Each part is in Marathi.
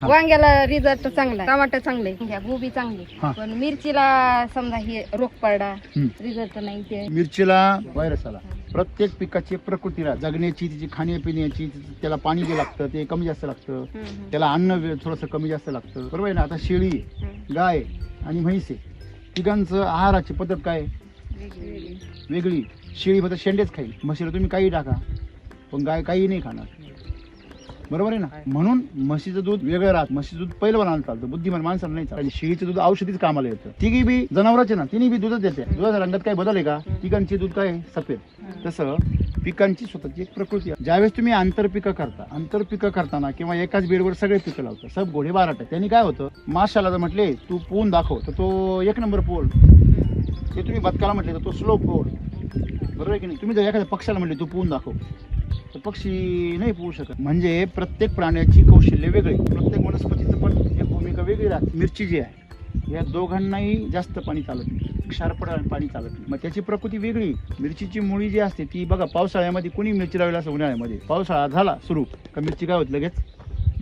वांग्याला रिझल्ट चांगला, टमाटर चांगले, गोबी चांगली, हा. पण मिरचीला समजा हे रोग पडला, रिझल्ट नाही ते. मिरचीला व्हायरस आला. प्रत्येक पिकाची प्रकृतीला जगण्याची, तिची खाण्यापिण्याची, त्याला पाणी जे लागतं ते कमी जास्त लागतं, त्याला अन्न थोडंसं कमी जास्त लागतं, बरोबर आहे ना. आता शेळी आहे, गाय आणि म्हैस आहे, तिघांचं आहाराची पद्धत काय आहे? वेगळी. शेळी फक्त शेंडेच खाईल, म्हशीला तुम्ही काही टाका, पण गाय काही नाही खाणार, बरोबर आहे ना. म्हणून म्हशीचं दूध वेगळं राहत. म्हशीचं दूध पहिलं बनायला चालतं, बुद्धिमान माणसाला नाही चालतं. शेळीचं दूध औषधीच कामाला येतं. तिघी बी जनावरांचे ना, तिन्ही बी दूधच देते. दुधाच्या रंगात काही बदल आहे का? तिघांची दूध काय सफेद. तसं पिकांची स्वतःची एक प्रकृती आहे. ज्यावेळेस तुम्ही आंतरपिकं करता, आंतरपिकं करताना किंवा एकाच बेडवर सगळे पिकं लावता, सब घोडे बाराट, त्यांनी काय होतं, माशाला जर म्हटले तू पोहून दाखव तर तो एक नंबर पोल, ते तुम्ही बदकाला म्हटले तर तो स्लो पोल, बरोबर आहे की नाही. तुम्ही जर एखाद्या पक्षाला म्हटले तू पोहून दाखव तर पक्षी नाही पोहू शकत. म्हणजे प्रत्येक प्राण्याची कौशल्य वेगळी, प्रत्येक वनस्पतीचं पण एक भूमिका वेगळी राहते. मिरची जी आहे या दोघांनाही जास्त पाणी चालत नाही, क्षारपड पाणी चालत नाही, मग त्याची प्रकृती वेगळी. मिरचीची मुळी जी असते ती बघा, पावसाळ्यामध्ये कुणी मिरची लावली असं उन्हाळ्यामध्ये, पावसाळा झाला सुरू का मिरची काय होत लगेच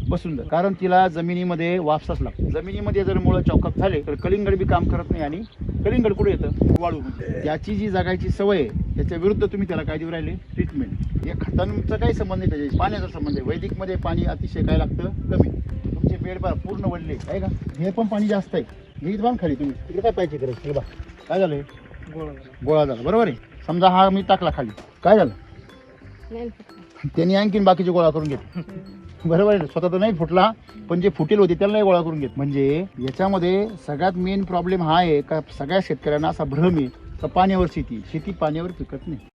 बसून जात, कारण तिला जमिनीमध्ये वापसाच लागतो. जमिनीमध्ये जर मुळं चौकअप झाले तर कलिंगड बी काम करत नाही, आणि कलिंगड कुठे येतं? वाळू. त्याची जी जगायची सवय आहे त्याच्या विरुद्ध तुम्ही त्याला काय देऊ राहिले? ट्रीटमेंट. या खतांचा काही संबंध नाही, त्याच्या पाण्याचा संबंध आहे. वैदिकमध्ये पाणी अतिशय काय लागतं? कमी. तुमचे बेड बा पूर्ण वडले आहे का, हे पण पाणी जास्त आहे, हे बांध खाली. तुम्ही तिकडे काय पाहिजे करायचं बा, काय झालं? गोळा झाला, बरोबर आहे. समजा हा मी टाकला खाली, काय झालं? त्यांनी आणखीन बाकीचे गोळा करून घेतले, बरोबर आहे. स्वतः तर नाही फुटला, पण जे फुटेल होते त्याला नाही गोळा करून घेत. म्हणजे याच्यामध्ये सगळ्यात मेन प्रॉब्लेम हा आहे का, सगळ्या शेतकऱ्यांना असा भ्रम आहे का पाण्यावर शेती पाण्यावर पिकत नाही.